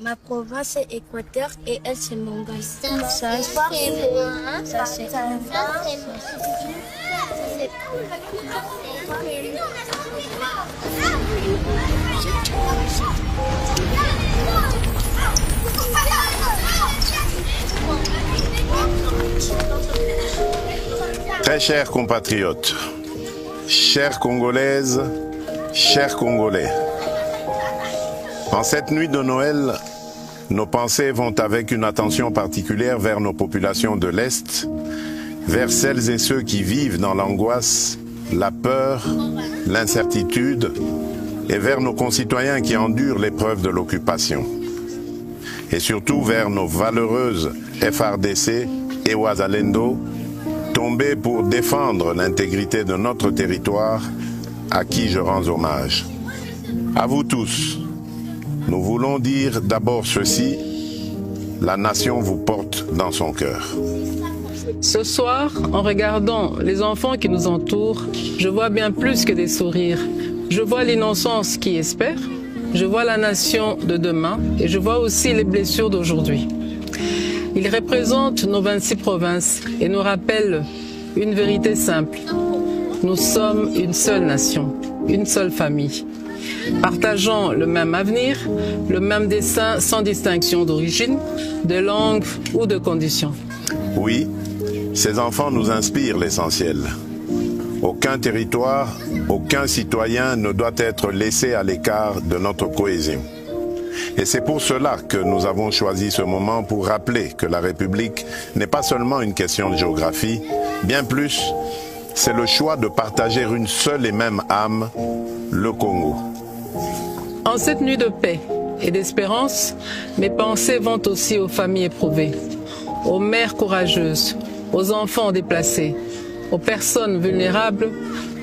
Ma province est Équateur et elle c'est Mongolie. Ça c'est moi. Ça c'est Très chers compatriotes, chères Congolaises, chers Congolais, en cette nuit de Noël, nos pensées vont avec une attention particulière vers nos populations de l'Est, vers celles et ceux qui vivent dans l'angoisse, la peur, l'incertitude, et vers nos concitoyens qui endurent l'épreuve de l'occupation. Et surtout vers nos valeureuses FARDC et Wazalendo, tombés pour défendre l'intégrité de notre territoire, à qui je rends hommage. À vous tous, nous voulons dire d'abord ceci, la nation vous porte dans son cœur. Ce soir, en regardant les enfants qui nous entourent, je vois bien plus que des sourires. Je vois l'innocence qui espère, je vois la nation de demain et je vois aussi les blessures d'aujourd'hui. Ils représentent nos 26 provinces et nous rappellent une vérité simple. Nous sommes une seule nation, une seule famille. Partageant le même avenir, le même dessein sans distinction d'origine, de langue ou de condition. Oui, ces enfants nous inspirent l'essentiel. Aucun territoire, aucun citoyen ne doit être laissé à l'écart de notre cohésion. Et c'est pour cela que nous avons choisi ce moment pour rappeler que la République n'est pas seulement une question de géographie, bien plus, c'est le choix de partager une seule et même âme, le Congo. En cette nuit de paix et d'espérance, mes pensées vont aussi aux familles éprouvées, aux mères courageuses, aux enfants déplacés, aux personnes vulnérables,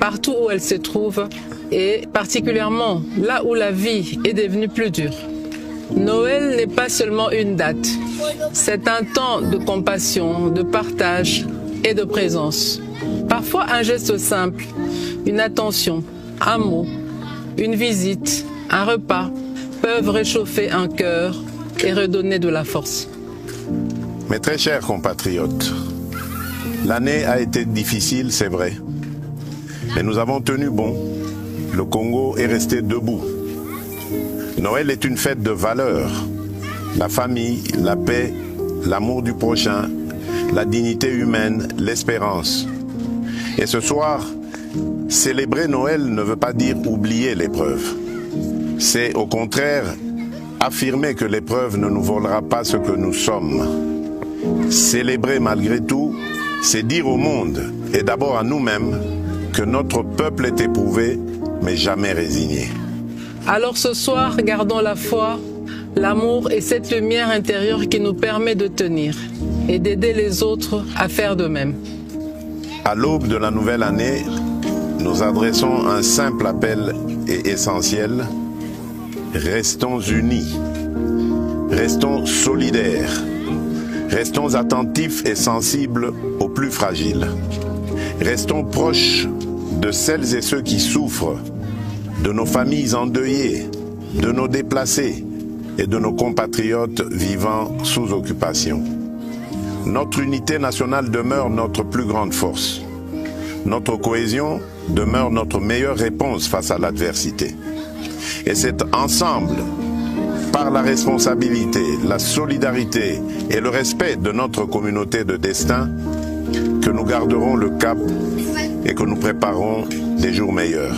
partout où elles se trouvent, et particulièrement là où la vie est devenue plus dure. Noël n'est pas seulement une date, c'est un temps de compassion, de partage et de présence. Parfois un geste simple, une attention, un mot, une visite, un repas peuvent réchauffer un cœur et redonner de la force. Mes très chers compatriotes, l'année a été difficile, c'est vrai, mais nous avons tenu bon. Le Congo est resté debout. Noël est une fête de valeurs. La famille, la paix, l'amour du prochain, la dignité humaine, l'espérance. Et ce soir, célébrer Noël ne veut pas dire oublier l'épreuve. C'est au contraire affirmer que l'épreuve ne nous volera pas ce que nous sommes. Célébrer malgré tout, c'est dire au monde, et d'abord à nous-mêmes, que notre peuple est éprouvé, mais jamais résigné. Alors ce soir, gardons la foi, l'amour et cette lumière intérieure qui nous permet de tenir et d'aider les autres à faire de même. À l'aube de la nouvelle année, nous adressons un simple appel et essentiel. Restons unis, restons solidaires, restons attentifs et sensibles aux plus fragiles. Restons proches de celles et ceux qui souffrent, de nos familles endeuillées, de nos déplacés et de nos compatriotes vivant sous occupation. Notre unité nationale demeure notre plus grande force. Notre cohésion demeure notre meilleure réponse face à l'adversité. Et c'est ensemble, par la responsabilité, la solidarité et le respect de notre communauté de destin, que nous garderons le cap et que nous préparons des jours meilleurs.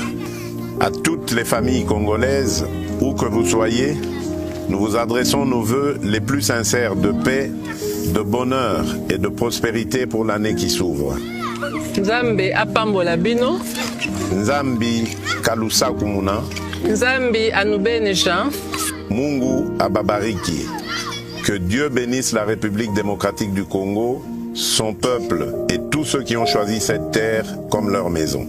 À toutes les familles congolaises, où que vous soyez, nous vous adressons nos vœux les plus sincères de paix, de bonheur et de prospérité pour l'année qui s'ouvre. Nzambe apambola bino. Nzambi kalusa kumuna. Nzambi anubenesha. Mungu ababariki. Que Dieu bénisse la République démocratique du Congo, son peuple et tous ceux qui ont choisi cette terre comme leur maison.